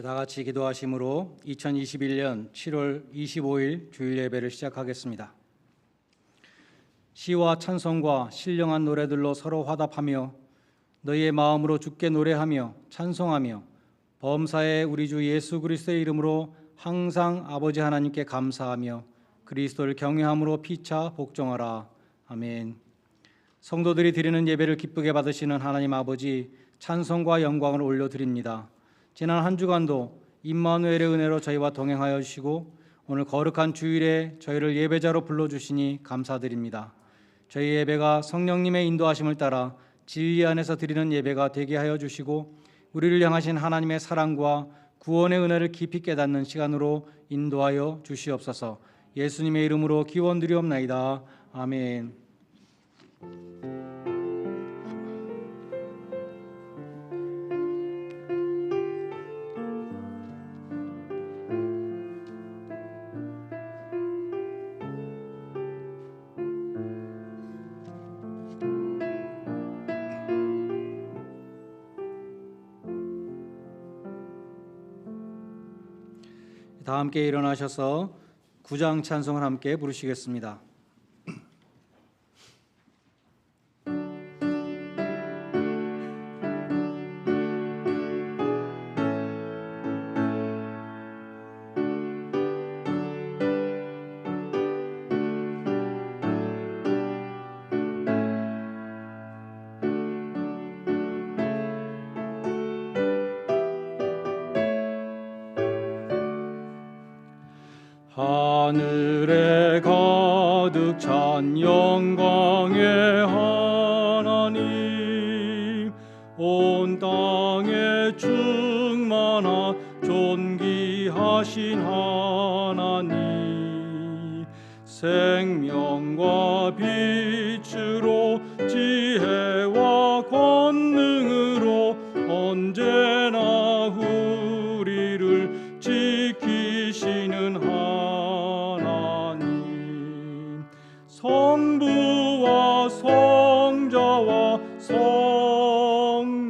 다 같이 기도하심으로 2021년 7월 25일 주일 예배를 시작하겠습니다. 시와 찬송과 신령한 노래들로 서로 화답하며 너희의 마음으로 주께 노래하며 찬송하며 범사의 우리 주 예수 그리스도의 이름으로 항상 아버지 하나님께 감사하며 그리스도를 경외함으로 피차 복종하라. 아멘. 성도들이 드리는 예배를 기쁘게 받으시는 하나님 아버지, 찬송과 영광을 올려드립니다. 지난 한 주간도 임마누엘의 은혜로 저희와 동행하여 주시고 오늘 거룩한 주일에 저희를 예배자로 불러주시니 감사드립니다. 저희 예배가 성령님의 인도하심을 따라 진리 안에서 드리는 예배가 되게 하여 주시고 우리를 향하신 하나님의 사랑과 구원의 은혜를 깊이 깨닫는 시간으로 인도하여 주시옵소서. 예수님의 이름으로 기원드리옵나이다. 아멘. 다 함께 일어나셔서 구장 찬송을 함께 부르시겠습니다. 하늘에 가득 찬 영광의 하나님, 온 땅에 충만한 존귀하신 하나님, 생명과 빛으로 지혜와 권능으로 언제나 우리를 지키시는 하나님, 성부와 성자와 성령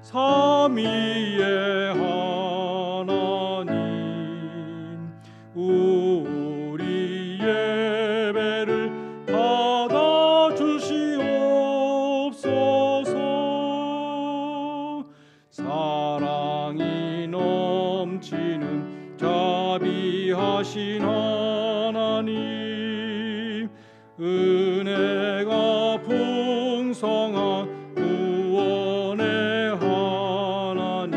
삼위의 하나님, 우리 예배를 받아 주시옵소서. 사랑이 넘치는 자비하신 하나님, 은혜가 풍성한 구원의 하나님,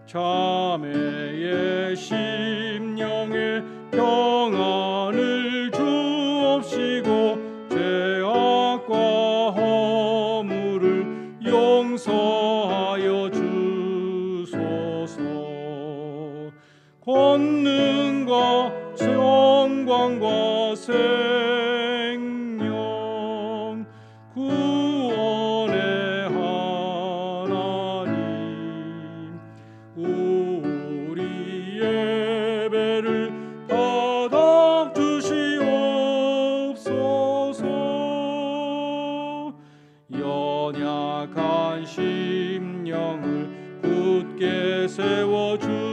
자매의 심령에 평안을 주옵시고 죄악과 허물을 용서하여 주소서. 권능과 영광과 생명 구원의 하나님, 우리 예배를 받아 주시옵소서. 연약한 심령을 굳게 세워주시고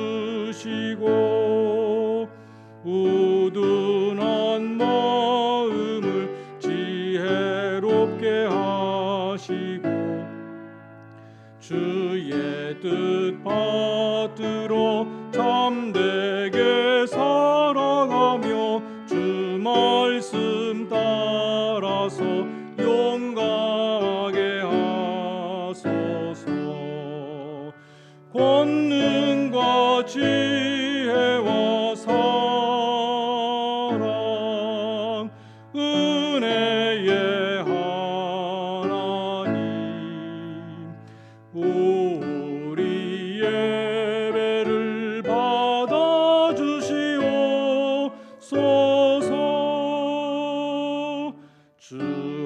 우둔한 마음을 지혜롭게 하시고 주의 뜻 받들어 참되게 살아가며 주 말씀 따라서 용감하게 하소서. 권능과 지혜와 사랑 은혜의 하나님, 우리 예배를 받아 주시옵소서. 주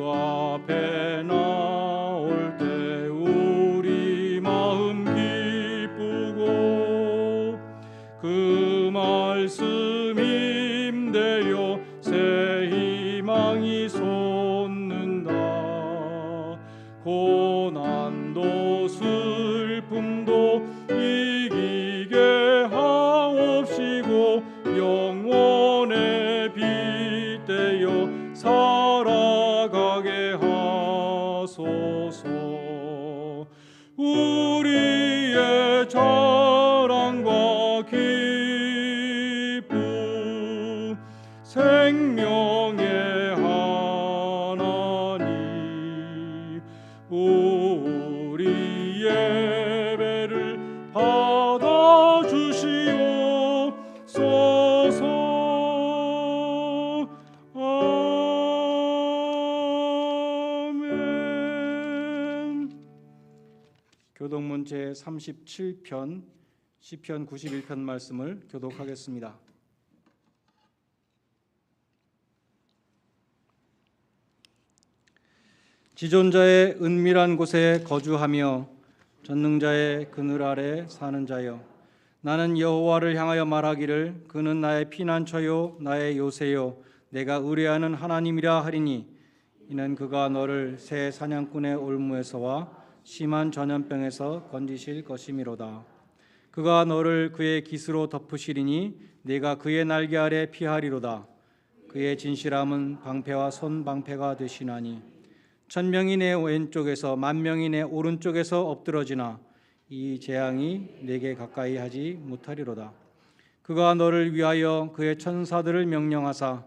생명의 하나님, 우리 예배를 받아주시옵소서. 아멘. 교독문 제37편 시편 91편 말씀을 교독하겠습니다. 지존자의 은밀한 곳에 거주하며 전능자의 그늘 아래 사는 자여, 나는 여호와를 향하여 말하기를 그는 나의 피난처요 나의 요새요 내가 의뢰하는 하나님이라 하리니, 이는 그가 너를 새 사냥꾼의 올무에서와 심한 전염병에서 건지실 것이미로다. 그가 너를 그의 깃으로 덮으시리니 내가 그의 날개 아래 피하리로다. 그의 진실함은 방패와 손방패가 되시나니, 천명이 내 왼쪽에서 만명이 내 오른쪽에서 엎드러지나 이 재앙이 내게 가까이 하지 못하리로다. 그가 너를 위하여 그의 천사들을 명령하사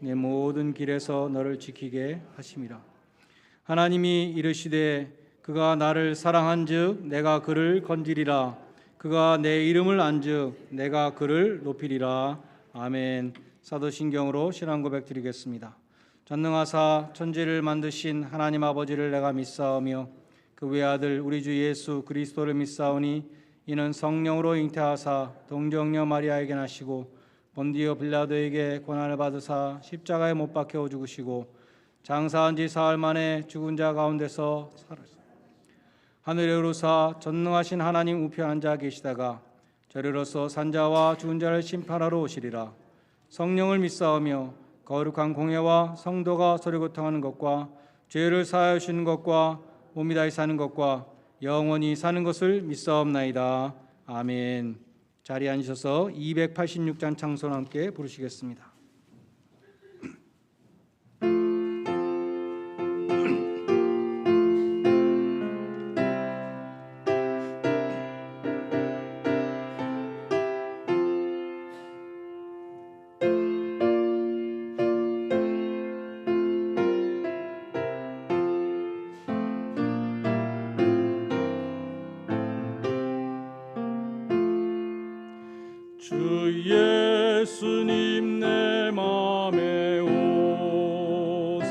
내 모든 길에서 너를 지키게 하심이라. 하나님이 이르시되 그가 나를 사랑한즉 내가 그를 건지리라. 그가 내 이름을 안즉 내가 그를 높이리라. 아멘. 사도신경으로 신앙 고백 드리겠습니다. 전능하사 천지를 만드신 하나님 아버지를 내가 믿사오며 그 외아들 우리 주 예수 그리스도를 믿사오니, 이는 성령으로 잉태하사 동정녀 마리아에게 나시고 본디오 빌라도에게 고난을 받으사 십자가에 못 박혀 죽으시고 장사한 지 사흘 만에 죽은 자 가운데서 살으시고 하늘에 오르사 전능하신 하나님 우편에 앉아 계시다가 저리로서 산자와 죽은 자를 심판하러 오시리라. 성령을 믿사오며 거룩한 공회와 성도가 서로 교통하는 것과 죄를 사하여 주시는 것과 몸이 다시 사는 것과 영원히 사는 것을 믿사옵나이다. 아멘. 자리에 앉으셔서 286장 찬송 함께 부르시겠습니다. 주 예수님 내 맘에 오사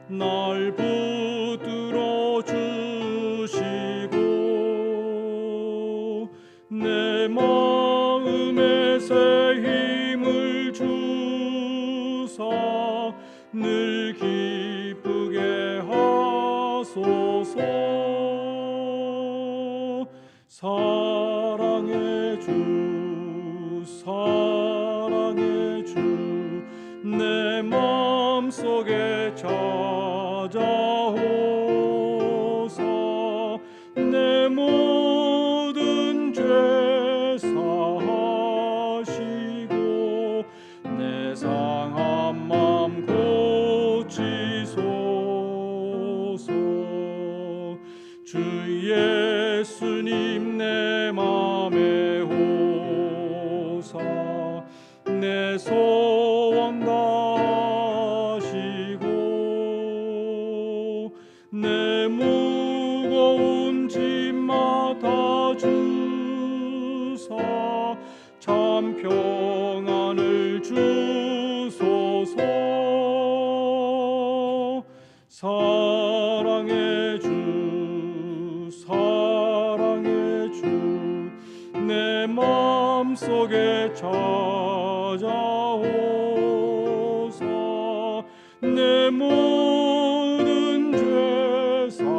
날 붙들어 주시고 내 마음에 새 힘을 주사 늘 기쁘게 하소서. 사랑의 주, 사랑의 주, 내 마음속에 찾아오사 내 모든 죄 사하시고 내 상한 맘 고치소서. 주 예수님 내 맘에 오사 내 소원 다하시고 내 무거운 짐 맡아주사 참 평안을 주소서. 사랑의 주, 사랑의 주, 내 마음속에 찾아오사 내 모든 죄 사하시고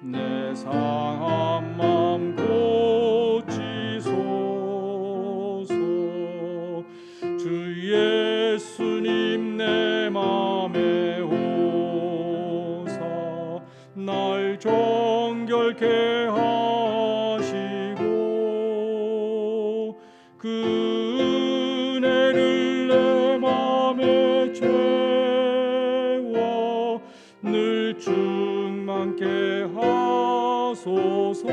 내 상한 맘 고치소서. 주 예수님 내 맘에 오사 날 정결케 하시고 그 은혜를 내 맘에 채워 늘 충만케 하소서.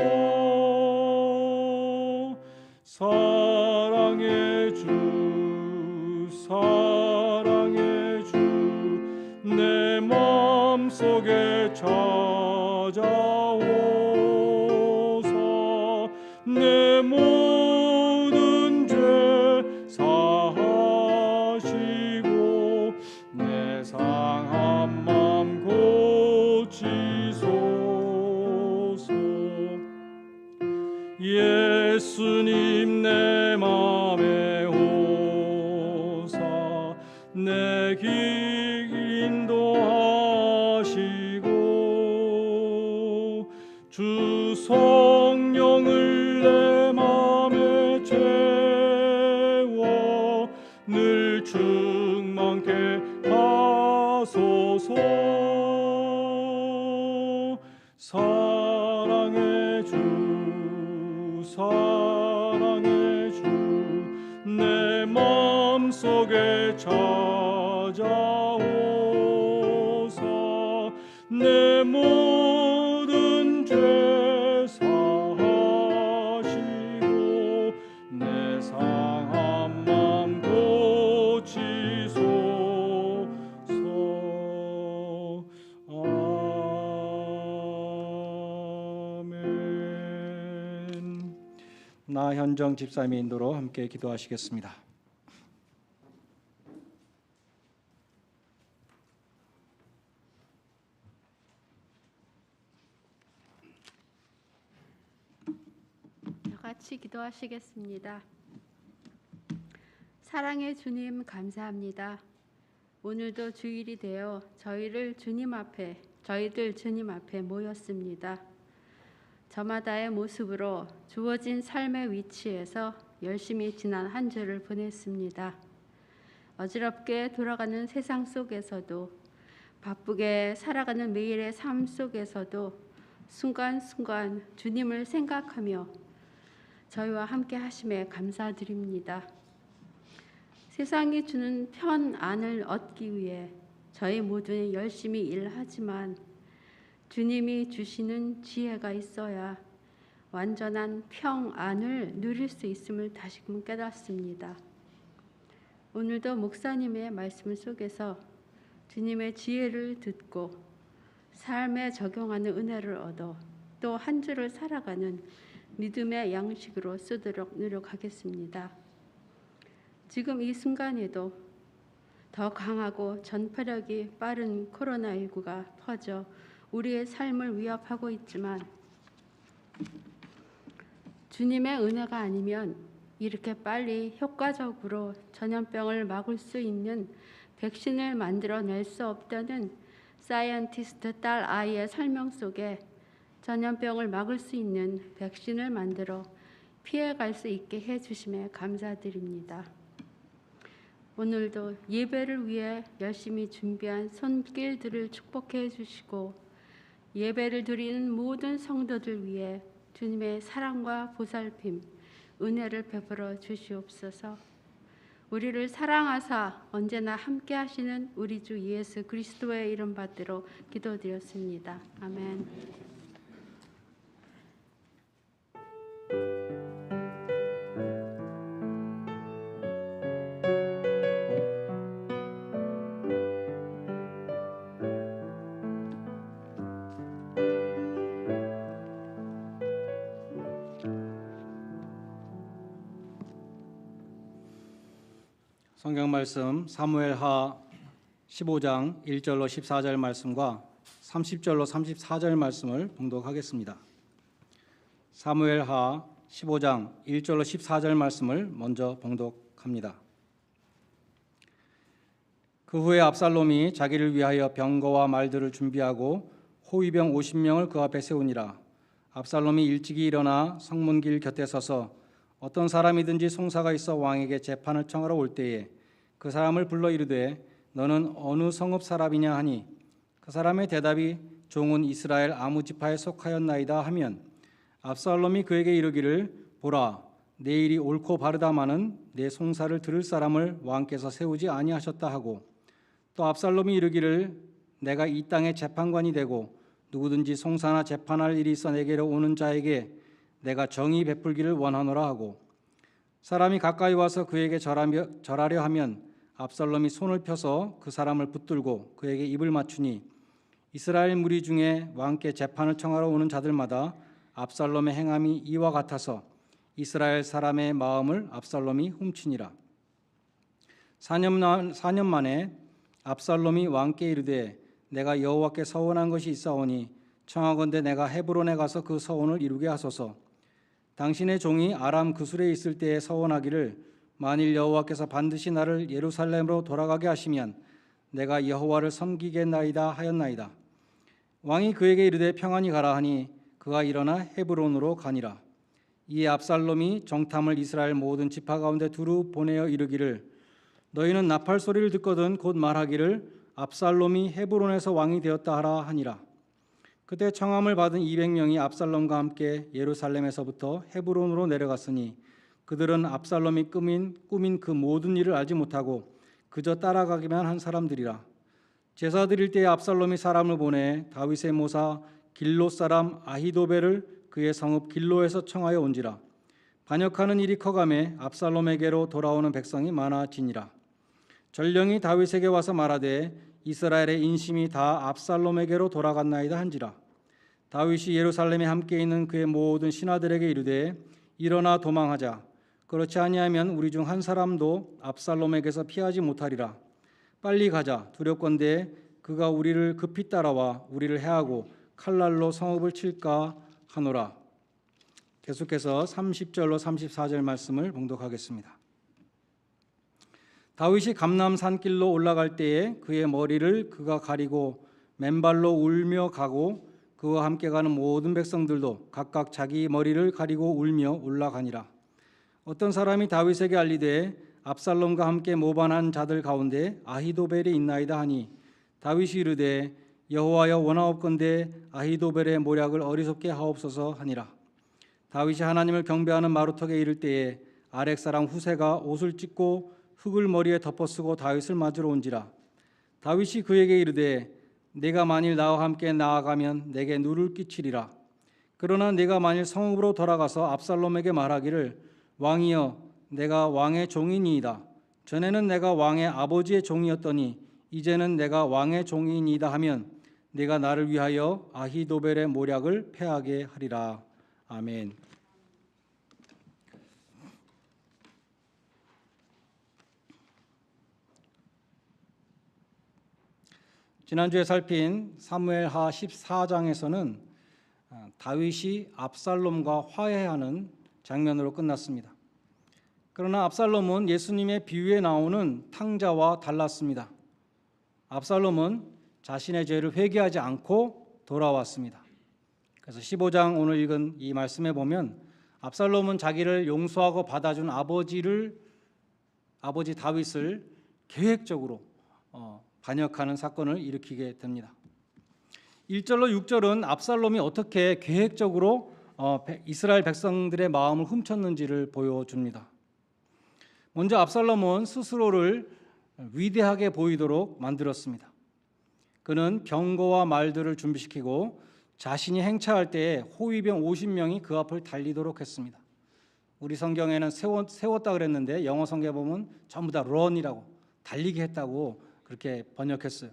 사랑의 주, 찾아오사 내 모든 죄 사하시고 내 상한 맘 고치소서. 예수님 내 맘에 오사 내 길 인도하시고 주 성령을 내 맘에 채워 늘 충만케 하소서. 사랑의 주 사랑의 주 내 맘속에 찾아오사 내 모든 죄 사하시고 내 상한 맘 고치소서. 아멘. 나현정 집사님의 인도로 함께 기도하시겠습니다. 같이 기도하시겠습니다. 사랑의 주님 감사합니다. 오늘도 주일이 되어 저희들 주님 앞에 모였습니다. 저마다의 모습으로 주어진 삶의 위치에서 열심히 지난 한 주를 보냈습니다. 어지럽게 돌아가는 세상 속에서도 바쁘게 살아가는 매일의 삶 속에서도 순간순간 주님을 생각하며 저희와 함께 하심에 감사드립니다. 세상이 주는 편안을 얻기 위해 저희 모두는 열심히 일하지만 주님이 주시는 지혜가 있어야 완전한 평안을 누릴 수 있음을 다시금 깨닫습니다. 오늘도 목사님의 말씀 속에서 주님의 지혜를 듣고 삶에 적용하는 은혜를 얻어 또 한 주를 살아가는 믿음의 양식으로 쓰도록 노력하겠습니다. 지금 이 순간에도 더 강하고 전파력이 빠른 코로나19가 퍼져 우리의 삶을 위협하고 있지만 주님의 은혜가 아니면 이렇게 빨리 효과적으로 전염병을 막을 수 있는 백신을 만들어낼 수 없다는 사이언티스트 딸 아이의 설명 속에 전염병을 막을 수 있는 백신을 만들어 피해갈 수 있게 해주심에 감사드립니다. 오늘도 예배를 위해 열심히 준비한 손길들을 축복해 주시고 예배를 드리는 모든 성도들 위해 주님의 사랑과 보살핌, 은혜를 베풀어 주시옵소서. 우리를 사랑하사 언제나 함께 하시는 우리 주 예수 그리스도의 이름 받들어 기도드렸습니다. 아멘. 성경 말씀 사무엘하 15장 1절로 14절 말씀과 30절로 34절 말씀을 봉독하겠습니다. 사무엘하 15장 1절로 14절 말씀을 먼저 봉독합니다. 그 후에 압살롬이 자기를 위하여 병거와 말들을 준비하고 호위병 50명을 그 앞에 세우니라. 압살롬이 일찍이 일어나 성문길 곁에 서서 어떤 사람이든지 송사가 있어 왕에게 재판을 청하러 올 때에 그 사람을 불러 이르되 너는 어느 성읍 사람이냐 하니 그 사람의 대답이 종은 이스라엘 아무 지파에 속하였나이다 하면 압살롬이 그에게 이르기를 보라 내 일이 옳고 바르다마는 내 송사를 들을 사람을 왕께서 세우지 아니하셨다 하고 또 압살롬이 이르기를 내가 이 땅의 재판관이 되고 누구든지 송사나 재판할 일이 있어 내게로 오는 자에게 내가 정의 베풀기를 원하노라 하고 사람이 가까이 와서 그에게 절하려 하면 압살롬이 손을 펴서 그 사람을 붙들고 그에게 입을 맞추니 이스라엘 무리 중에 왕께 재판을 청하러 오는 자들마다 압살롬의 행함이 이와 같아서 이스라엘 사람의 마음을 압살롬이 훔치니라. 4년 만에 압살롬이 왕께 이르되 내가 여호와께 서원한 것이 있사오니 청하건대 내가 헤브론에 가서 그 서원을 이루게 하소서. 당신의 종이 아람 그술에 있을 때에 서원하기를 만일 여호와께서 반드시 나를 예루살렘으로 돌아가게 하시면 내가 여호와를 섬기겠나이다 하였나이다. 왕이 그에게 이르되 평안히 가라 하니 그가 일어나 헤브론으로 가니라. 이에 압살롬이 정탐을 이스라엘 모든 지파 가운데 두루 보내어 이르기를 너희는 나팔 소리를 듣거든 곧 말하기를 압살롬이 헤브론에서 왕이 되었다 하라 하니라. 그때 청함을 받은 200명이 압살롬과 함께 예루살렘에서부터 헤브론으로 내려갔으니 그들은 압살롬이 꾸민 그 모든 일을 알지 못하고 그저 따라가기만 한 사람들이라. 제사 드릴 때에 압살롬이 사람을 보내 다윗의 모사 길로 사람 아히도벨을 그의 성읍 길로에서 청하여 온지라. 반역하는 일이 커가매 압살롬에게로 돌아오는 백성이 많아지니라. 전령이 다윗에게 와서 말하되 이스라엘의 인심이 다 압살롬에게로 돌아갔나이다 한지라. 다윗이 예루살렘에 함께 있는 그의 모든 신하들에게 이르되 일어나 도망하자. 그렇지 아니하면 우리 중 한 사람도 압살롬에게서 피하지 못하리라. 빨리 가자. 두렵건대 그가 우리를 급히 따라와 우리를 해하고 칼날로 성읍을 칠까 하노라. 계속해서 30절로 34절 말씀을 봉독하겠습니다. 다윗이 감람 산길로 올라갈 때에 그의 머리를 그가 가리고 맨발로 울며 가고 그와 함께 가는 모든 백성들도 각각 자기 머리를 가리고 울며 올라가니라. 어떤 사람이 다윗에게 알리되 압살롬과 함께 모반한 자들 가운데 아히도벨이 있나이다 하니 다윗이 이르되 여호와여 원하옵건대 아히도벨의 모략을 어리석게 하옵소서 하니라. 다윗이 하나님을 경배하는 마루턱에 이를 때에 아렉 사람 후세가 옷을 찢고 흙을 머리에 덮어쓰고 다윗을 맞으러 온지라. 다윗이 그에게 이르되 내가 만일 나와 함께 나아가면 내게 누를 끼치리라. 그러나 내가 만일 성읍으로 돌아가서 압살롬에게 말하기를 왕이여 내가 왕의 종이니이다. 전에는 내가 왕의 아버지의 종이었더니 이제는 내가 왕의 종이니이다 하면 내가 나를 위하여 아히도벨의 모략을 패하게 하리라. 아멘. 지난주에 살핀 사무엘하 14장에서는 다윗이 압살롬과 화해하는 장면으로 끝났습니다. 그러나 압살롬은 예수님의 비유에 나오는 탕자와 달랐습니다. 압살롬은 자신의 죄를 회개하지 않고 돌아왔습니다. 그래서 15장 오늘 읽은 이 말씀에 보면 압살롬은 자기를 용서하고 받아준 아버지 다윗을 계획적으로 반역하는 사건을 일으키게 됩니다. 1절로 6절은 압살롬이 어떻게 계획적으로 이스라엘 백성들의 마음을 훔쳤는지를 보여줍니다. 먼저 압살롬은 스스로를 위대하게 보이도록 만들었습니다. 그는 병거와 말들을 준비시키고 자신이 행차할 때에 호위병 50명이 그 앞을 달리도록 했습니다. 우리 성경에는 세웠다 그랬는데 영어 성경에 보면 전부 다 run이라고 달리게 했다고 그렇게 번역했어요.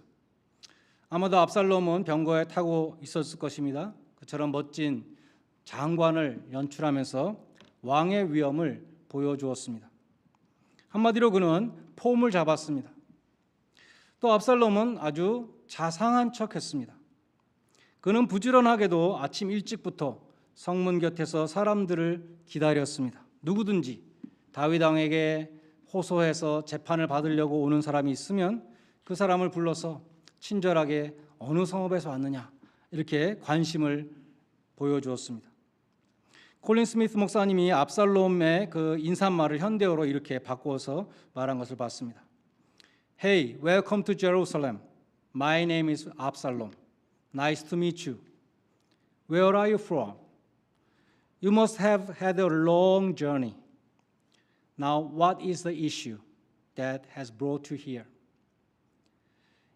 아마도 압살롬은 병거에 타고 있었을 것입니다. 그처럼 멋진 장관을 연출하면서 왕의 위엄을 보여주었습니다. 한마디로 그는 폼을 잡았습니다. 또 압살롬은 아주 자상한 척했습니다. 그는 부지런하게도 아침 일찍부터 성문 곁에서 사람들을 기다렸습니다. 누구든지 다윗 왕에게 호소해서 재판을 받으려고 오는 사람이 있으면 그 사람을 불러서 친절하게 어느 성읍에서 왔느냐 이렇게 관심을 보여주었습니다. 콜린 스미스 목사님이 압살롬의 그 인사말을 현대어로 이렇게 바꾸어서 말한 것을 봤습니다. Hey, welcome to Jerusalem. My name is Absalom. Nice to meet you. Where are you from? You must have had a long journey. Now, what is the issue that has brought you here?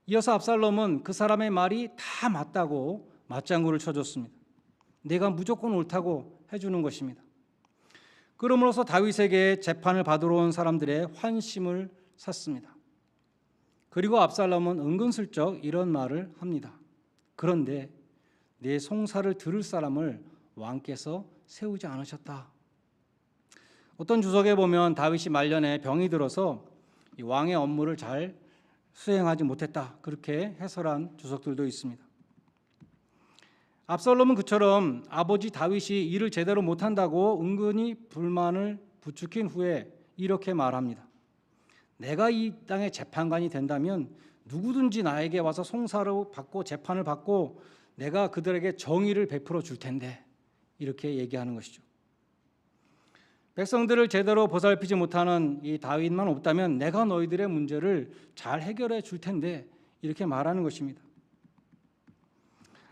이어서 압살롬은 그 사람의 말이 다 맞다고 맞장구를 쳐줬습니다. 내가 무조건 옳다고 해주는 것입니다. 그러므로서 다윗에게 재판을 받으러 온 사람들의 환심을 샀습니다. 그리고 압살롬은 은근슬쩍 이런 말을 합니다. 그런데 내 송사를 들을 사람을 왕께서 세우지 않으셨다. 어떤 주석에 보면 다윗이 말년에 병이 들어서 이 왕의 업무를 잘 수행하지 못했다, 그렇게 해설한 주석들도 있습니다. 압살롬은 그처럼 아버지 다윗이 일을 제대로 못한다고 은근히 불만을 부추긴 후에 이렇게 말합니다. 내가 이 땅의 재판관이 된다면 누구든지 나에게 와서 송사를 받고 재판을 받고 내가 그들에게 정의를 베풀어 줄 텐데, 이렇게 얘기하는 것이죠. 백성들을 제대로 보살피지 못하는 이 다윗만 없다면 내가 너희들의 문제를 잘 해결해 줄 텐데, 이렇게 말하는 것입니다.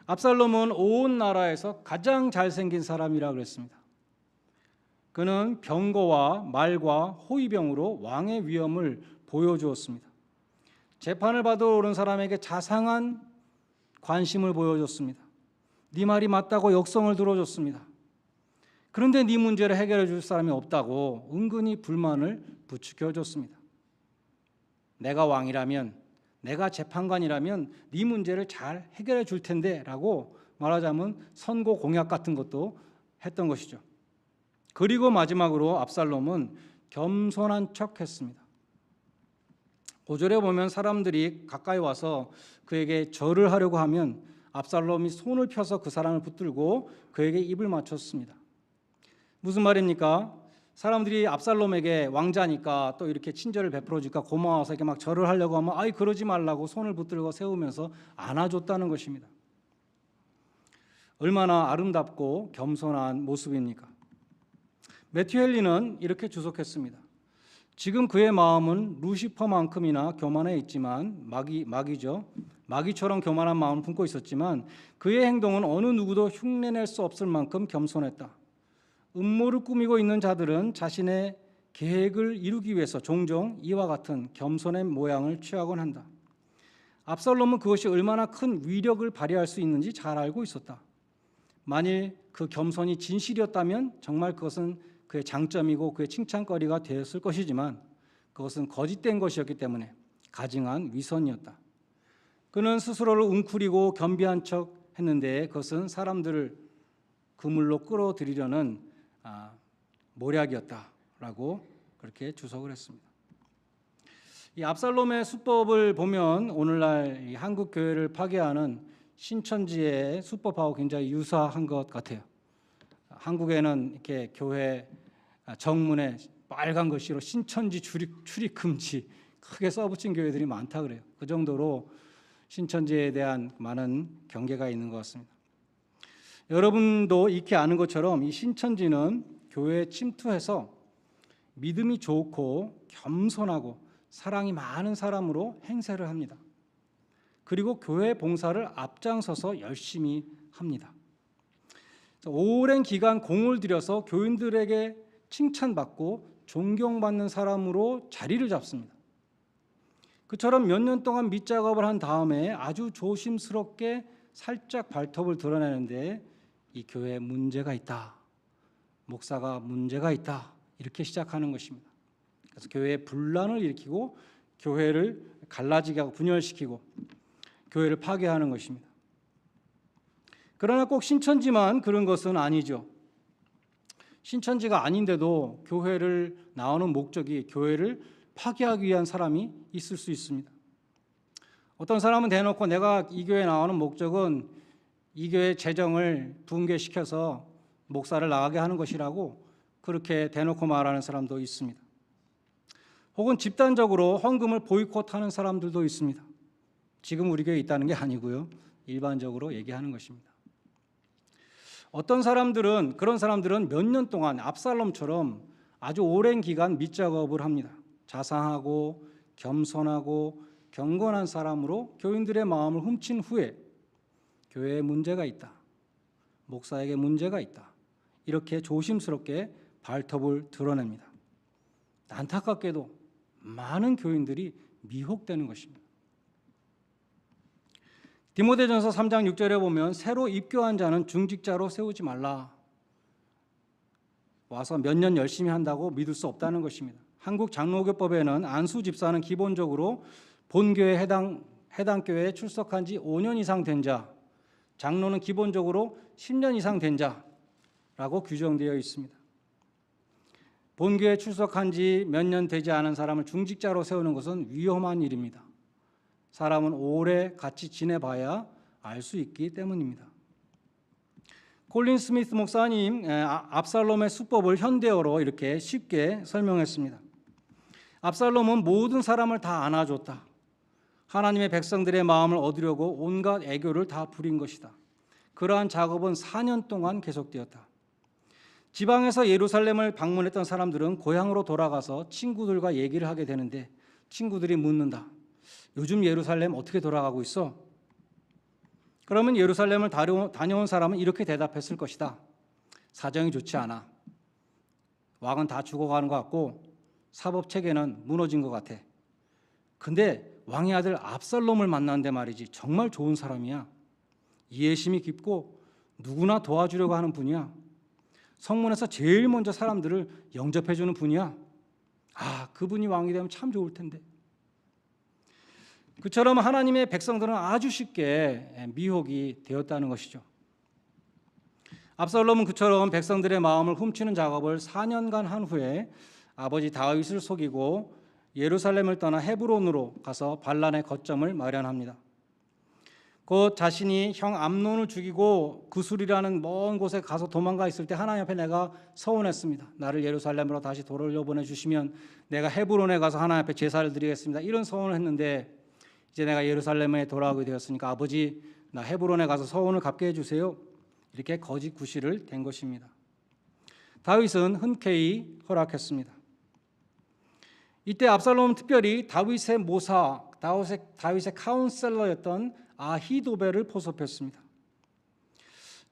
압살롬은 온 나라에서 가장 잘생긴 사람이라고 그랬습니다. 그는 병거와 말과 호위병으로 왕의 위엄을 보여주었습니다. 재판을 받으러 오는 사람에게 자상한 관심을 보여줬습니다. 네 말이 맞다고 역성을 들어줬습니다. 그런데 네 문제를 해결해 줄 사람이 없다고 은근히 불만을 부추겨줬습니다. 내가 왕이라면, 내가 재판관이라면 네 문제를 잘 해결해 줄 텐데 라고 말하자면 선고 공약 같은 것도 했던 것이죠. 그리고 마지막으로 압살롬은 겸손한 척했습니다. 5절에 보면 사람들이 가까이 와서 그에게 절을 하려고 하면 압살롬이 손을 펴서 그 사람을 붙들고 그에게 입을 맞췄습니다. 무슨 말입니까? 사람들이 압살롬에게 왕자니까 또 이렇게 친절을 베풀어 주니까 고마워서 이렇게 막 절을 하려고 하면 아이 그러지 말라고 손을 붙들고 세우면서 안아줬다는 것입니다. 얼마나 아름답고 겸손한 모습입니까? 매튜 헨리는 이렇게 주석했습니다. 지금 그의 마음은 루시퍼만큼이나 교만해 있지만 마귀죠. 마귀처럼 교만한 마음을 품고 있었지만 그의 행동은 어느 누구도 흉내낼 수 없을 만큼 겸손했다. 음모를 꾸미고 있는 자들은 자신의 계획을 이루기 위해서 종종 이와 같은 겸손의 모양을 취하곤 한다. 압살롬은 그것이 얼마나 큰 위력을 발휘할 수 있는지 잘 알고 있었다. 만일 그 겸손이 진실이었다면 정말 그것은 그의 장점이고 그의 칭찬거리가 되었을 것이지만 그것은 거짓된 것이었기 때문에 가증한 위선이었다. 그는 스스로를 웅크리고 겸비한 척 했는데 그것은 사람들을 그물로 끌어들이려는 모략이었다라고 그렇게 주석을 했습니다. 이 압살롬의 수법을 보면 오늘날 이 한국 교회를 파괴하는 신천지의 수법하고 굉장히 유사한 것 같아요. 한국에는 이렇게 교회 정문에 빨간 글씨로 신천지 출입 금지 크게 써붙인 교회들이 많다 그래요. 그 정도로 신천지에 대한 많은 경계가 있는 것 같습니다. 여러분도 익히 아는 것처럼 이 신천지는 교회에 침투해서 믿음이 좋고 겸손하고 사랑이 많은 사람으로 행세를 합니다. 그리고 교회 봉사를 앞장서서 열심히 합니다. 오랜 기간 공을 들여서 교인들에게 칭찬받고 존경받는 사람으로 자리를 잡습니다. 그처럼 몇 년 동안 밑작업을 한 다음에 아주 조심스럽게 살짝 발톱을 드러내는데 이 교회에 문제가 있다, 목사가 문제가 있다, 이렇게 시작하는 것입니다. 그래서 교회에 분란을 일으키고 교회를 갈라지게 하고 분열시키고 교회를 파괴하는 것입니다. 그러나 꼭 신천지만 그런 것은 아니죠. 신천지가 아닌데도 교회를 나오는 목적이 교회를 파괴하기 위한 사람이 있을 수 있습니다. 어떤 사람은 대놓고 내가 이 교회에 나오는 목적은 이 교회 재정을 붕괴시켜서 목사를 나가게 하는 것이라고 그렇게 대놓고 말하는 사람도 있습니다. 혹은 집단적으로 헌금을 보이콧하는 사람들도 있습니다. 지금 우리 교회에 있다는 게 아니고요. 일반적으로 얘기하는 것입니다. 어떤 사람들은, 그런 사람들은 몇 년 동안 압살롬처럼 아주 오랜 기간 밑작업을 합니다. 자상하고 겸손하고 경건한 사람으로 교인들의 마음을 훔친 후에 교회에 문제가 있다, 목사에게 문제가 있다, 이렇게 조심스럽게 발톱을 드러냅니다. 안타깝게도 많은 교인들이 미혹되는 것입니다. 디모데전서 3장 6절에 보면 새로 입교한 자는 중직자로 세우지 말라. 와서 몇 년 열심히 한다고 믿을 수 없다는 것입니다. 한국 장로교법에는 안수 집사는 기본적으로 본교회 해당 교회에 출석한 지 5년 이상 된 자, 장로는 기본적으로 10년 이상 된 자라고 규정되어 있습니다. 본교에 출석한 지 몇 년 되지 않은 사람을 중직자로 세우는 것은 위험한 일입니다. 사람은 오래 같이 지내봐야 알 수 있기 때문입니다. 콜린 스미스 목사님 압살롬의 수법을 현대어로 이렇게 쉽게 설명했습니다. 압살롬은 모든 사람을 다 안아줬다. 하나님의 백성들의 마음을 얻으려고 온갖 애교를 다 부린 것이다. 그러한 작업은 4년 동안 계속되었다. 지방에서 예루살렘을 방문했던 사람들은 고향으로 돌아가서 친구들과 얘기를 하게 되는데 친구들이 묻는다. 요즘 예루살렘 어떻게 돌아가고 있어? 그러면 예루살렘을 다녀온 사람은 이렇게 대답했을 것이다. 사정이 좋지 않아. 왕은 다 죽어가는 것 같고 사법 체계는 무너진 것 같아. 근데 왕의 아들 압살롬을 만났는데 말이지 정말 좋은 사람이야. 이해심이 깊고 누구나 도와주려고 하는 분이야. 성문에서 제일 먼저 사람들을 영접해주는 분이야. 그분이 왕이 되면 참 좋을 텐데. 그처럼 하나님의 백성들은 아주 쉽게 미혹이 되었다는 것이죠. 압살롬은 그처럼 백성들의 마음을 훔치는 작업을 4년간 한 후에 아버지 다윗을 속이고 예루살렘을 떠나 헤브론으로 가서 반란의 거점을 마련합니다. 곧 자신이 형 암논을 죽이고 구술이라는 먼 곳에 가서 도망가 있을 때 하나님 앞에 내가 서원했습니다. 나를 예루살렘으로 다시 돌려보내 주시면 내가 헤브론에 가서 하나님 앞에 제사를 드리겠습니다. 이런 서원을 했는데 이제 내가 예루살렘에 돌아오게 되었으니까 아버지 나 헤브론에 가서 서원을 갚게 해주세요. 이렇게 거짓 구실을 댄 것입니다. 다윗은 흔쾌히 허락했습니다. 이때 압살롬은 특별히 다윗의 모사, 다윗의 카운셀러였던 아히도벨을 포섭했습니다.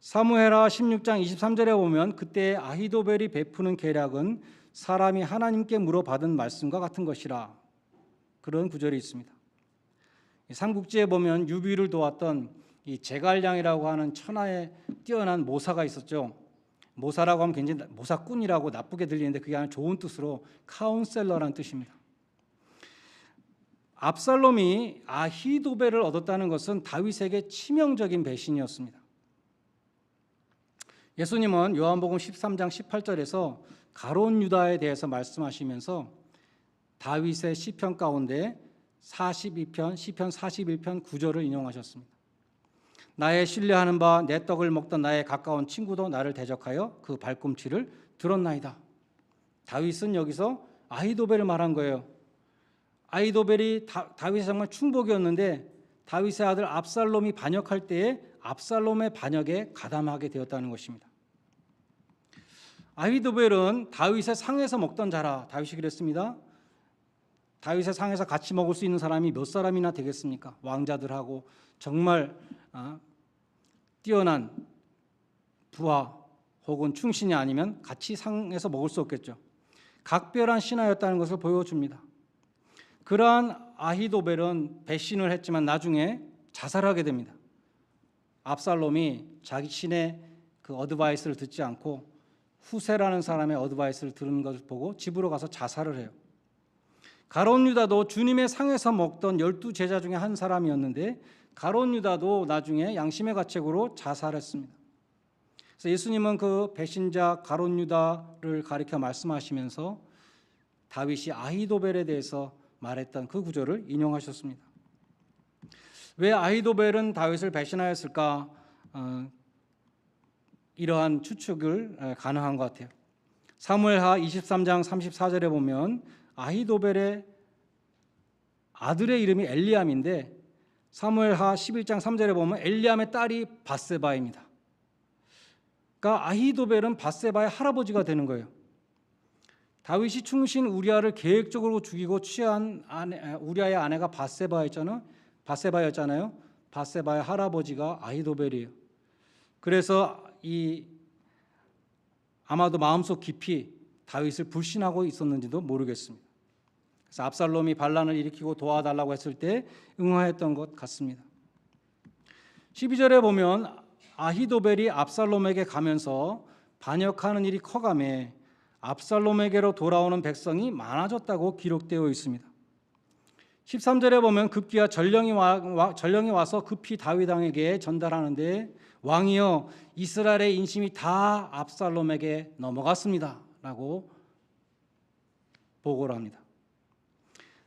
사무엘하 16장 23절에 보면 그때 아히도벨이 베푸는 계략은 사람이 하나님께 물어받은 말씀과 같은 것이라 그런 구절이 있습니다. 삼국지에 보면 유비를 도왔던 이 제갈량이라고 하는 천하에 뛰어난 모사가 있었죠. 모사라고 하면 굉장히 모사꾼이라고 나쁘게 들리는데 그게 아니라 좋은 뜻으로 카운셀러라는 뜻입니다. 압살롬이 아히도벨을 얻었다는 것은 다윗에게 치명적인 배신이었습니다. 예수님은 요한복음 13장 18절에서 가롯 유다에 대해서 말씀하시면서 다윗의 시편 가운데 42편, 시편 41편 9절을 인용하셨습니다. 나의 신뢰하는 바 내 떡을 먹던 나의 가까운 친구도 나를 대적하여 그 발꿈치를 들었나이다. 다윗은 여기서 아히도벨을 말한 거예요. 아히도벨이 다윗의 정말 충복이었는데 다윗의 아들 압살롬이 반역할 때에 압살롬의 반역에 가담하게 되었다는 것입니다. 아히도벨은 다윗의 상에서 먹던 자라. 다윗이 그랬습니다. 다윗의 상에서 같이 먹을 수 있는 사람이 몇 사람이나 되겠습니까? 왕자들하고 정말 뛰어난 부하 혹은 충신이 아니면 같이 상에서 먹을 수 없겠죠. 각별한 신하였다는 것을 보여줍니다. 그러한 아히도벨은 배신을 했지만 나중에 자살하게 됩니다. 압살롬이 자신의 그 어드바이스를 듣지 않고 후세라는 사람의 어드바이스를 들은 것을 보고 집으로 가서 자살을 해요. 가롯 유다도 주님의 상에서 먹던 12제자 중에 한 사람이었는데 가롯 유다도 나중에 양심의 가책으로 자살했습니다. 그래서 예수님은 그 배신자 가롯 유다를 가리켜 말씀하시면서 다윗이 아히도벨에 대해서 말했던 그 구절을 인용하셨습니다. 왜 아히도벨은 다윗을 배신하였을까? 이러한 추측을 가능한 것 같아요. 사무엘하 23장 34절에 보면 아히도벨의 아들의 이름이 엘리암인데 사무엘하 11장 3절에 보면 엘리암의 딸이 밧세바입니다. 그러니까 아히도벨은 밧세바의 할아버지가 되는 거예요. 다윗이 충신 우리아를 계획적으로 죽이고 취한 우리아의 아내가 밧세바였잖아요. 밧세바의 할아버지가 아히도벨이에요. 그래서 아마도 마음속 깊이 다윗을 불신하고 있었는지도 모르겠습니다. 그래서 압살롬이 반란을 일으키고 도와달라고 했을 때 응하였던 것 같습니다. 12절에 보면 아히도벨이 압살롬에게 가면서 반역하는 일이 커가매 압살롬에게로 돌아오는 백성이 많아졌다고 기록되어 있습니다. 13절에 보면 급기야 전령이 와서 급히 다윗왕에게 전달하는데 왕이여 이스라엘의 인심이 다 압살롬에게 넘어갔습니다 라고 보고를 합니다.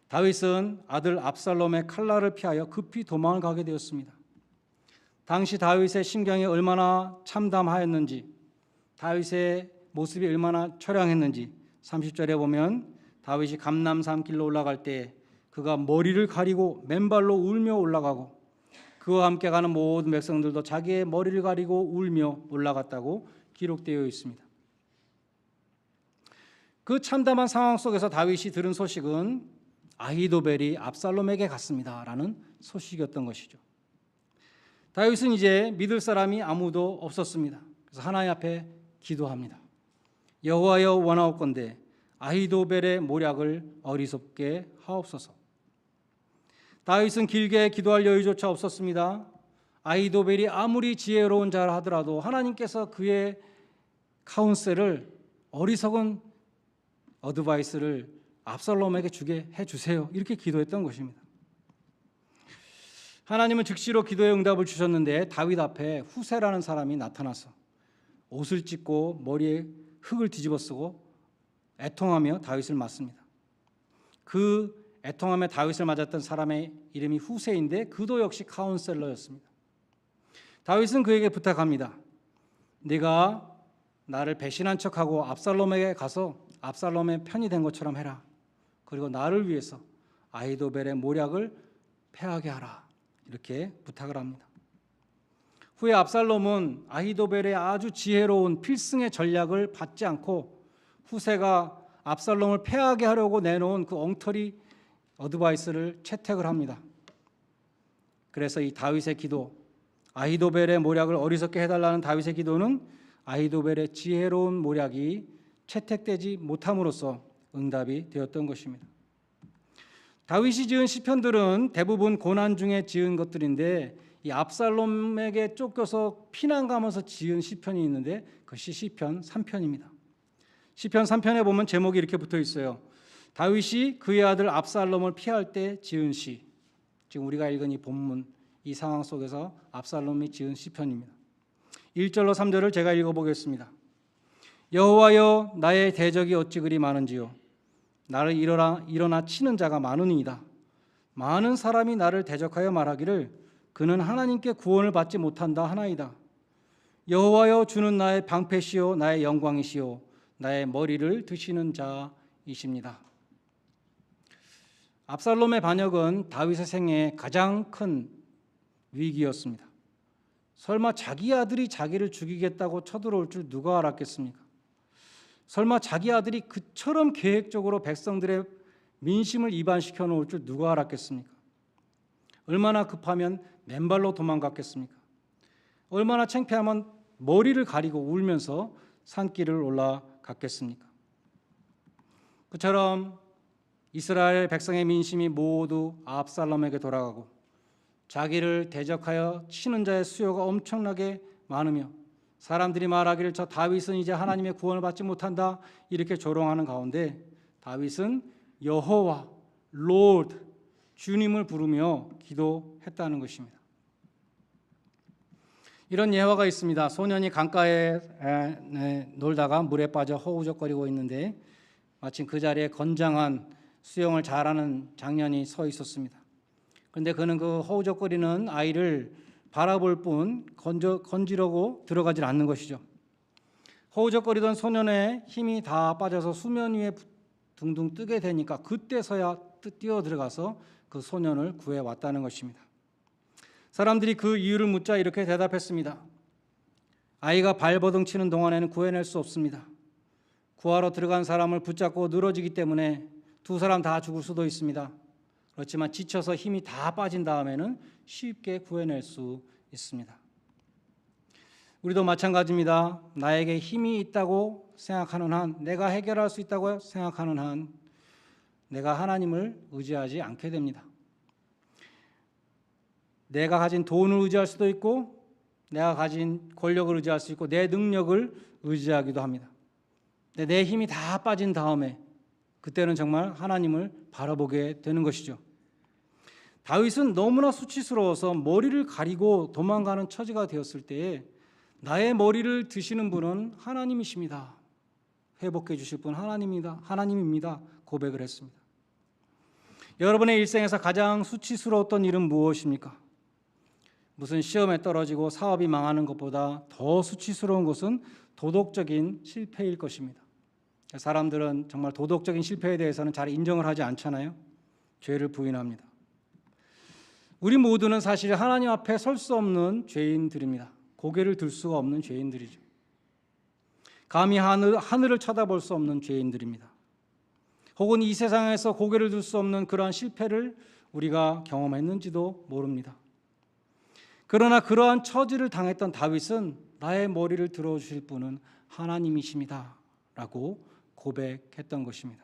다윗은 아들 압살롬의 칼날을 피하여 급히 도망을 가게 되었습니다. 당시 다윗의 심경이 얼마나 참담하였는지, 다윗의 모습이 얼마나 처량했는지 30절에 보면 다윗이 감람산 길로 올라갈 때 그가 머리를 가리고 맨발로 울며 올라가고 그와 함께 가는 모든 백성들도 자기의 머리를 가리고 울며 올라갔다고 기록되어 있습니다. 그 참담한 상황 속에서 다윗이 들은 소식은 아히도벨이 압살롬에게 갔습니다 라는 소식이었던 것이죠. 다윗은 이제 믿을 사람이 아무도 없었습니다. 그래서 하나님 앞에 기도합니다. 여호와여 원하옵건대 아히도벨의 모략을 어리석게 하옵소서. 다윗은 길게 기도할 여유조차 없었습니다. 아히도벨이 아무리 지혜로운 자라 하더라도 하나님께서 그의 카운셀을, 어리석은 어드바이스를 압살롬에게 주게 해주세요 이렇게 기도했던 것입니다. 하나님은 즉시로 기도의 응답을 주셨는데 다윗 앞에 후세라는 사람이 나타나서 옷을 찢고 머리에 흙을 뒤집어 쓰고 애통하며 다윗을 맞습니다. 그 애통하며 다윗을 맞았던 사람의 이름이 후세인데 그도 역시 카운셀러였습니다. 다윗은 그에게 부탁합니다. 네가 나를 배신한 척하고 압살롬에게 가서 압살롬의 편이 된 것처럼 해라. 그리고 나를 위해서 아히도벨의 모략을 패하게 하라. 이렇게 부탁을 합니다. 후에 압살롬은 아히도벨의 아주 지혜로운 필승의 전략을 받지 않고 후세가 압살롬을 패하게 하려고 내놓은 그 엉터리 어드바이스를 채택을 합니다. 그래서 이 다윗의 기도, 아히도벨의 모략을 어리석게 해달라는 다윗의 기도는 아히도벨의 지혜로운 모략이 채택되지 못함으로써 응답이 되었던 것입니다. 다윗이 지은 시편들은 대부분 고난 중에 지은 것들인데 이 압살롬에게 쫓겨서 피난 가면서 지은 시편이 있는데 그것이 시편 3편입니다. 시편 3편에 보면 제목이 이렇게 붙어 있어요. 다윗이 그의 아들 압살롬을 피할 때 지은 시. 지금 우리가 읽은 이 본문, 이 상황 속에서 압살롬이 지은 시편입니다. 1절로 3절을 제가 읽어보겠습니다. 여호와여 나의 대적이 어찌 그리 많은지요. 나를 일어나 치는 자가 많으니이다. 많은 사람이 나를 대적하여 말하기를 그는 하나님께 구원을 받지 못한다 하나이다. 여호와여 주는 나의 방패시요 나의 영광이시요 나의 머리를 드시는 자이십니다. 압살롬의 반역은 다윗의 생애에 가장 큰 위기였습니다. 설마 자기 아들이 자기를 죽이겠다고 쳐들어올 줄 누가 알았겠습니까? 설마 자기 아들이 그처럼 계획적으로 백성들의 민심을 이반시켜 놓을 줄 누가 알았겠습니까? 얼마나 급하면 맨발로 도망갔겠습니까? 얼마나 창피하면 머리를 가리고 울면서 산길을 올라갔겠습니까? 그처럼 이스라엘 백성의 민심이 모두 압살롬에게 돌아가고 자기를 대적하여 치는 자의 수요가 엄청나게 많으며 사람들이 말하기를 저 다윗은 이제 하나님의 구원을 받지 못한다 이렇게 조롱하는 가운데 다윗은 여호와, 롤드, 주님을 부르며 기도했다는 것입니다. 이런 예화가 있습니다. 소년이 강가에 놀다가 물에 빠져 허우적거리고 있는데 마침 그 자리에 건장한 수영을 잘하는 장년이 서 있었습니다. 그런데 그는 그 허우적거리는 아이를 바라볼 뿐 건지려고 들어가질 않는 것이죠. 허우적거리던 소년의 힘이 다 빠져서 수면 위에 둥둥 뜨게 되니까 그때서야 뛰어 들어가서 그 소년을 구해왔다는 것입니다. 사람들이 그 이유를 묻자 이렇게 대답했습니다. 아이가 발버둥 치는 동안에는 구해낼 수 없습니다. 구하러 들어간 사람을 붙잡고 늘어지기 때문에 두 사람 다 죽을 수도 있습니다. 그렇지만 지쳐서 힘이 다 빠진 다음에는 쉽게 구해낼 수 있습니다. 우리도 마찬가지입니다. 나에게 힘이 있다고 생각하는 한, 내가 해결할 수 있다고 생각하는 한 내가 하나님을 의지하지 않게 됩니다. 내가 가진 돈을 의지할 수도 있고 내가 가진 권력을 의지할 수 있고 내 능력을 의지하기도 합니다. 근데 내 힘이 다 빠진 다음에 그때는 정말 하나님을 바라보게 되는 것이죠. 다윗은 너무나 수치스러워서 머리를 가리고 도망가는 처지가 되었을 때에 나의 머리를 드시는 분은 하나님이십니다. 회복해 주실 분 하나님입니다. 고백을 했습니다. 여러분의 일생에서 가장 수치스러웠던 일은 무엇입니까? 무슨 시험에 떨어지고 사업이 망하는 것보다 더 수치스러운 것은 도덕적인 실패일 것입니다. 사람들은 정말 도덕적인 실패에 대해서는 잘 인정을 하지 않잖아요. 죄를 부인합니다. 우리 모두는 사실 하나님 앞에 설 수 없는 죄인들입니다. 고개를 들 수가 없는 죄인들이죠. 감히 하늘을 쳐다볼 수 없는 죄인들입니다. 혹은 이 세상에서 고개를 들 수 없는 그러한 실패를 우리가 경험했는지도 모릅니다. 그러나 그러한 처지를 당했던 다윗은 나의 머리를 들어주실 분은 하나님이십니다 라고 고백했던 것입니다.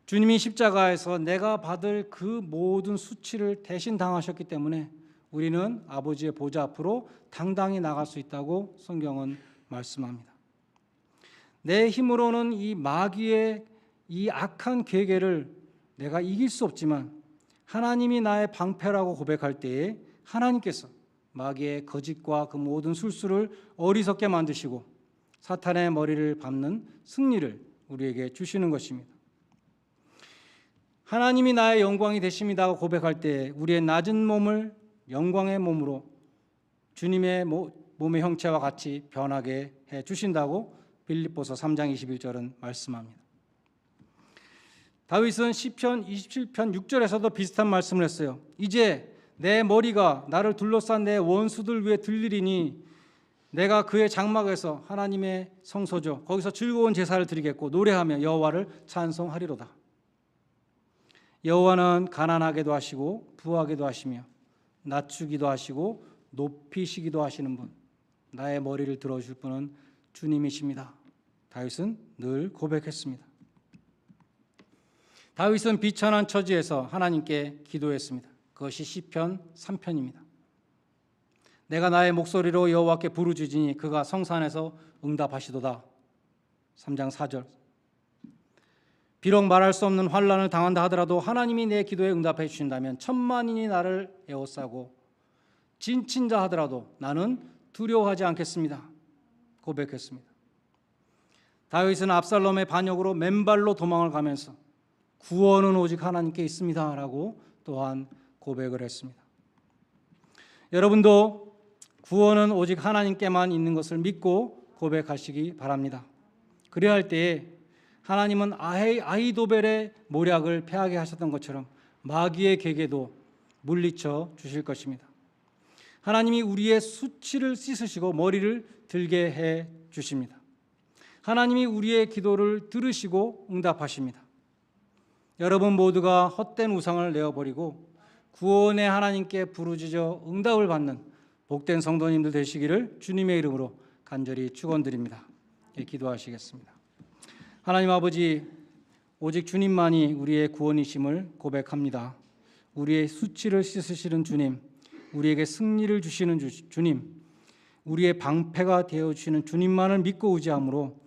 주님이 십자가에서 내가 받을 그 모든 수치를 대신 당하셨기 때문에 우리는 아버지의 보좌 앞으로 당당히 나갈 수 있다고 성경은 말씀합니다. 내 힘으로는 이 마귀의 이 악한 계계를 내가 이길 수 없지만 하나님이 나의 방패라고 고백할 때에 하나님께서 마귀의 거짓과 그 모든 술수를 어리석게 만드시고 사탄의 머리를 밟는 승리를 우리에게 주시는 것입니다. 하나님이 나의 영광이 되십니다고 고백할 때 우리의 낮은 몸을 영광의 몸으로 주님의 몸의 형체와 같이 변하게 해 주신다고 빌립보서 3장 21절은 말씀합니다. 다윗은 시편 27편 6절에서도 비슷한 말씀을 했어요. 이제 내 머리가 나를 둘러싼 내 원수들 위에 들리리니 내가 그의 장막에서 하나님의 성소죠 거기서 즐거운 제사를 드리겠고 노래하며 여호와를 찬송하리로다. 여호와는 가난하게도 하시고 부하게도 하시며 낮추기도 하시고 높이시기도 하시는 분, 나의 머리를 들어줄 분은 주님이십니다. 다윗은 늘 고백했습니다. 다윗은 비천한 처지에서 하나님께 기도했습니다. 그것이 시편 3편입니다. 내가 나의 목소리로 여호와께 부르짖으니 그가 성산에서 응답하시도다. 3장 4절. 비록 말할 수 없는 환난을 당한다 하더라도 하나님이 내 기도에 응답해 주신다면 천만인이 나를 에워싸고 진친자 하더라도 나는 두려워하지 않겠습니다. 고백했습니다. 다윗은 압살롬의 반역으로 맨발로 도망을 가면서 구원은 오직 하나님께 있습니다 라고 또한 고백을 했습니다. 여러분도 구원은 오직 하나님께만 있는 것을 믿고 고백하시기 바랍니다. 그래야 할 때에 하나님은 아히도벨의 모략을 패하게 하셨던 것처럼 마귀의 계계도 물리쳐 주실 것입니다. 하나님이 우리의 수치를 씻으시고 머리를 들게 해 주십니다. 하나님이 우리의 기도를 들으시고 응답하십니다. 여러분 모두가 헛된 우상을 내어버리고 구원의 하나님께 부르짖어 응답을 받는 복된 성도님들 되시기를 주님의 이름으로 간절히 축원드립니다. 기도하시겠습니다. 하나님 아버지, 오직 주님만이 우리의 구원이심을 고백합니다. 우리의 수치를 씻으시는 주님, 우리에게 승리를 주시는 주님, 우리의 방패가 되어주시는 주님만을 믿고 의지함으로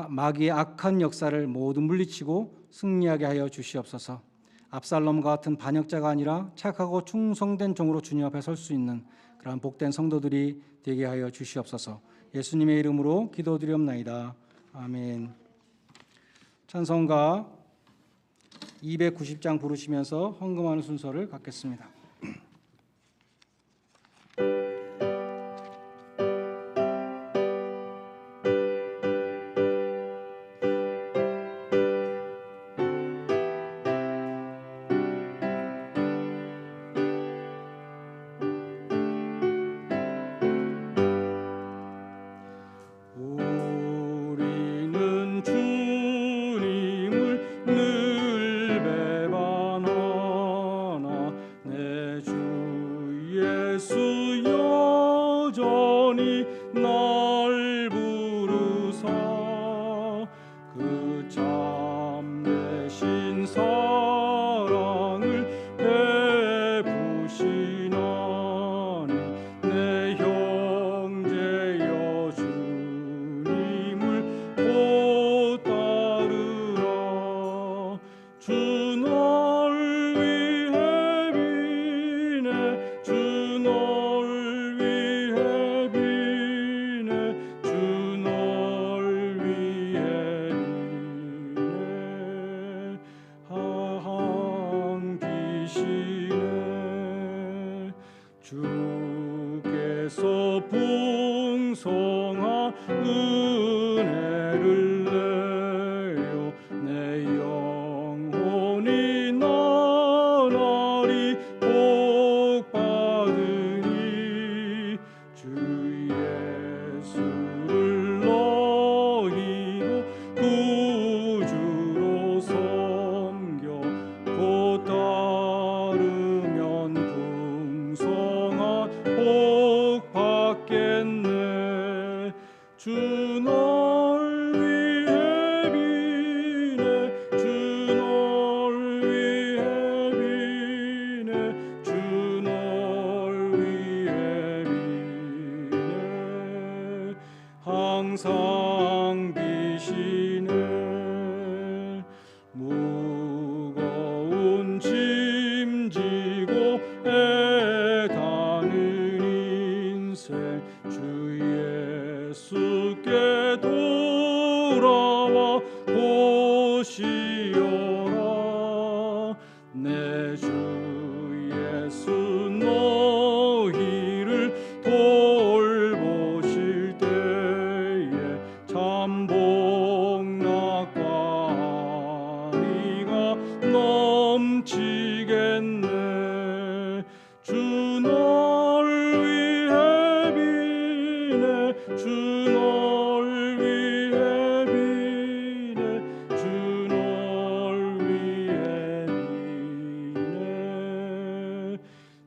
마귀의 악한 역사를 모두 물리치고 승리하게 하여 주시옵소서. 압살롬과 같은 반역자가 아니라 착하고 충성된 종으로 주님 앞에 설 수 있는 그러한 복된 성도들이 되게 하여 주시옵소서. 예수님의 이름으로 기도드리옵나이다. 아멘. 찬송가 290장 부르시면서 헌금하는 순서를 갖겠습니다. 주 널 위해 풍성한 은혜를 내요 내 영혼이 나날이 복받으니 주 예수를 너희도 구주로 섬겨 곧 따르면 풍성한 복 받겠네 주 널 위해 비네 주 널 위해 비네 주 널 위해 비네 항상 비시네 무거운 짐 지고 애타는 인생 주 예수께 돌아와 보시어라 내 주 예수 너희를 돌보실 때에 참 복락과 미가 넘치겠네 주 널 위해 비네 주 널 위해 비네 주 널 위해 비네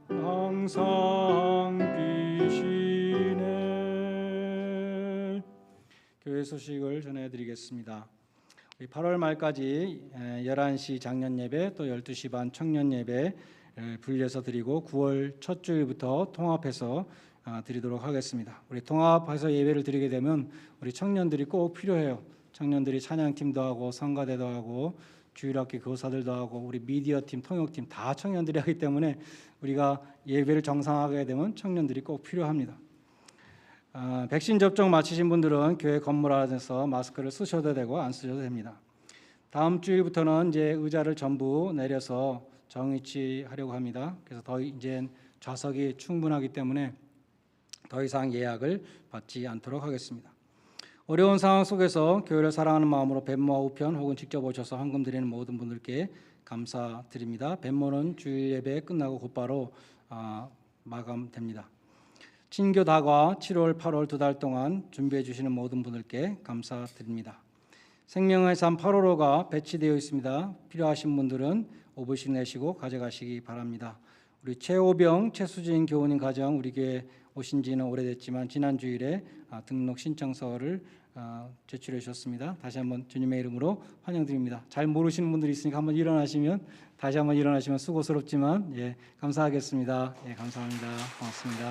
항상 비시네 교회 소식을 전해드리겠습니다. 우리 8월 말까지 11시 장년 예배 또 12시 반 청년 예배 분리해서 드리고 9월 첫 주일부터 통합해서 드리도록 하겠습니다. 우리 통합해서 예배를 드리게 되면 우리 청년들이 꼭 필요해요. 청년들이 찬양팀도 하고 성가대도 하고 주일학교 교사들도 하고 우리 미디어팀, 통역팀 다 청년들이 하기 때문에 우리가 예배를 정상화하게 되면 청년들이 꼭 필요합니다. 백신 접종 마치신 분들은 교회 건물 안에서 마스크를 쓰셔도 되고 안 쓰셔도 됩니다. 다음 주일부터는 이제 의자를 전부 내려서 정위치하려고 합니다. 그래서 더 이제 좌석이 충분하기 때문에 더 이상 예약을 받지 않도록 하겠습니다. 어려운 상황 속에서 교회를 사랑하는 마음으로 벤모와 우편 혹은 직접 오셔서 헌금 드리는 모든 분들께 감사드립니다. 벤모는 주일 예배 끝나고 곧바로 마감됩니다. 친교 다과 7월, 8월 2달 동안 준비해 주시는 모든 분들께 감사드립니다. 생명의 삶 8월호가 배치되어 있습니다. 필요하신 분들은 5불씩 내시고 가져가시기 바랍니다. 우리 최오병, 최수진 교우님 가정 우리 교회 오신 지는 오래됐지만 지난 주일에 등록 신청서를 제출해 주셨습니다. 다시 한번 주님의 이름으로 환영드립니다. 잘 모르시는 분들이 있으니까 한번 일어나시면 다시 한번 일어나시면 수고스럽지만 감사하겠습니다. 감사합니다. 고맙습니다.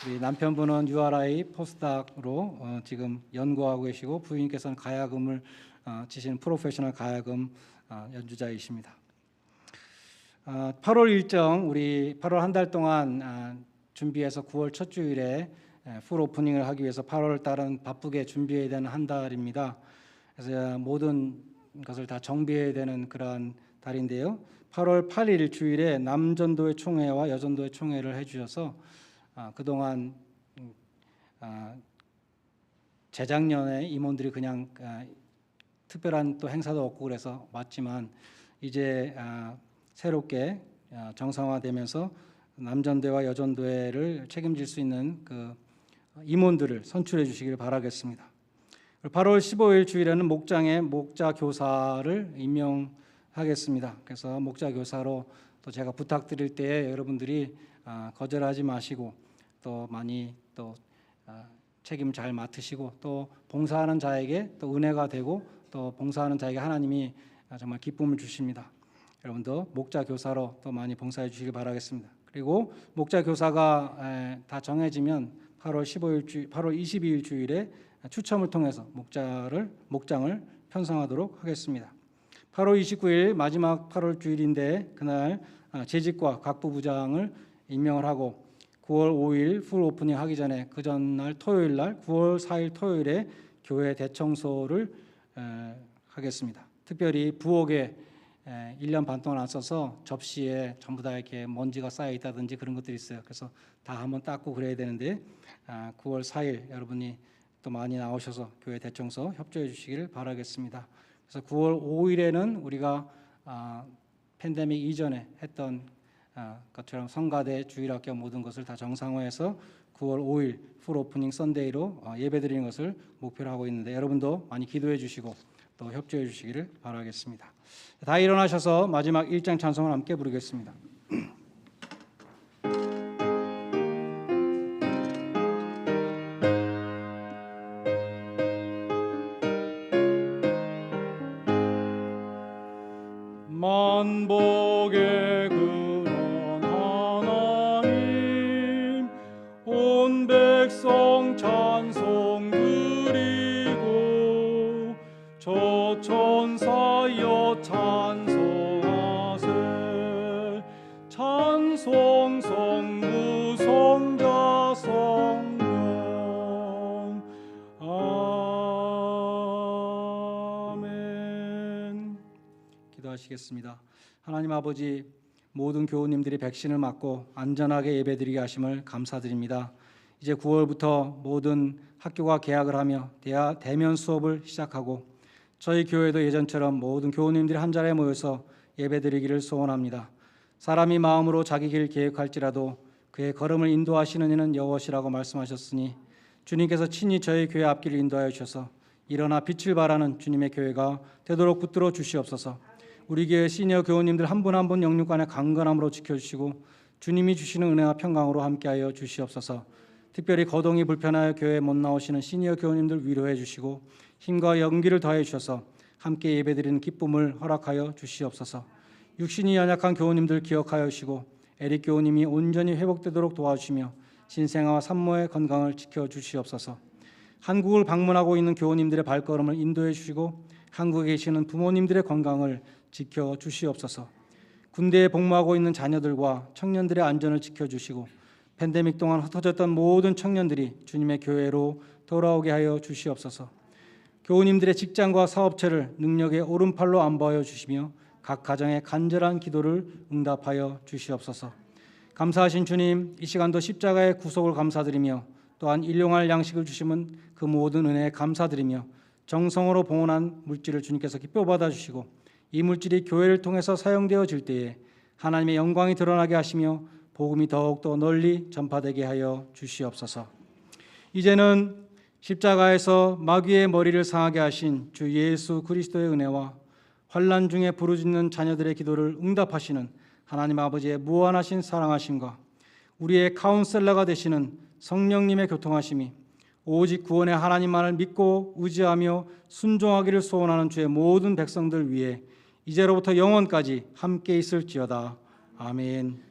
우리 남편분은 URI 포스닥으로 지금 연구하고 계시고 부인께서는 가야금을 치시는 프로페셔널 가야금 연주자이십니다. 8월 일정 우리 8월 한 달 동안 준비해서 9월 첫 주일에 풀 오프닝을 하기 위해서 8월 달은 바쁘게 준비해야 되는 한 달입니다. 그래서 모든 것을 다 정비해야 되는 그러한 달인데요. 8월 8일 주일에 남전도회 총회와 여전도회 총회를 해주셔서 그동안 재작년에 임원들이 그냥 특별한 또 행사도 없고 그래서 왔지만 이제 새롭게 정상화되면서 남전도회와 여전도회를 책임질 수 있는 그 임원들을 선출해 주시기를 바라겠습니다. 8월 15일 주일에는 목장에 목자 교사를 임명하겠습니다. 그래서 목자 교사로 또 제가 부탁드릴 때 여러분들이 거절하지 마시고 또 많이 또 책임 잘 맡으시고 또 봉사하는 자에게 또 은혜가 되고 또 봉사하는 자에게 하나님이 정말 기쁨을 주십니다. 여러분도 목자 교사로 또 많이 봉사해 주시길 바라겠습니다. 그리고 목자 교사가 다 정해지면 8월 22일 주일에 추첨을 통해서 목장을 편성하도록 하겠습니다. 8월 29일 마지막 8월 주일인데 그날 재직과 각부부장을 임명을 하고 9월 5일 풀 오프닝 하기 전에 그 전날 토요일 날 9월 4일 토요일에 교회 대청소를 하겠습니다. 특별히 부엌에 1년 반 동안 안 써서 접시에 전부 다 이렇게 먼지가 쌓여 있다든지 그런 것들이 있어요. 그래서 다 한번 닦고 그래야 되는데 9월 4일 여러분이 또 많이 나오셔서 교회 대청소 협조해 주시기를 바라겠습니다. 그래서 9월 5일에는 우리가 팬데믹 이전에 했던 것처럼 성가대 주일학교 모든 것을 다 정상화해서 9월 5일 풀 오프닝 선데이로 예배드리는 것을 목표로 하고 있는데 여러분도 많이 기도해 주시고 또 협조해 주시기를 바라겠습니다. 다 일어나셔서 마지막 1장 찬송을 함께 부르겠습니다. 만복의 근원 하나님 온 백성 찬송 드리고 저 천사여 찬송하세 찬송 성부 성자 성령 아멘. 기도하시겠습니다. 하나님 아버지, 모든 교우님들이 백신을 맞고 안전하게 예배드리게 하심을 감사드립니다. 이제 9월부터 모든 학교가 개학을 하며 대면 수업을 시작하고 저희 교회도 예전처럼 모든 교우님들이 한 자리에 모여서 예배드리기를 소원합니다. 사람이 마음으로 자기 길 계획할지라도 그의 걸음을 인도하시는 이는 여호와시라고 말씀하셨으니 주님께서 친히 저희 교회 앞길을 인도하여 주셔서 일어나 빛을 발하는 주님의 교회가 되도록 붙들어 주시옵소서. 우리 교회 시니어 교우님들 한 분 한 분 영육간의 강건함으로 지켜주시고 주님이 주시는 은혜와 평강으로 함께하여 주시옵소서. 특별히 거동이 불편하여 교회에 못 나오시는 시니어 교우님들 위로해 주시고 힘과 용기를 더해 주셔서 함께 예배드리는 기쁨을 허락하여 주시옵소서. 육신이 연약한 교우님들 기억하여 주시고 에릭 교우님이 온전히 회복되도록 도와주시며 신생아와 산모의 건강을 지켜주시옵소서. 한국을 방문하고 있는 교우님들의 발걸음을 인도해 주시고 한국에 계시는 부모님들의 건강을 지켜주시옵소서. 군대에 복무하고 있는 자녀들과 청년들의 안전을 지켜주시고 팬데믹 동안 흩어졌던 모든 청년들이 주님의 교회로 돌아오게 하여 주시옵소서. 교우님들의 직장과 사업체를 능력의 오른팔로 안보하여 주시며 각 가정의 간절한 기도를 응답하여 주시옵소서. 감사하신 주님, 이 시간도 십자가의 구속을 감사드리며 또한 일용할 양식을 주심은 그 모든 은혜에 감사드리며 정성으로 봉헌한 물질을 주님께서 기뻐 받아주시고 이 물질이 교회를 통해서 사용되어질 때에 하나님의 영광이 드러나게 하시며 복음이 더욱더 널리 전파되게 하여 주시옵소서. 이제는 십자가에서 마귀의 머리를 상하게 하신 주 예수 그리스도의 은혜와 환난 중에 부르짖는 자녀들의 기도를 응답하시는 하나님 아버지의 무한하신 사랑하심과 우리의 카운셀러가 되시는 성령님의 교통하심이 오직 구원의 하나님만을 믿고 의지하며 순종하기를 소원하는 주의 모든 백성들 위해 이제로부터 영원까지 함께 있을지어다. 아멘.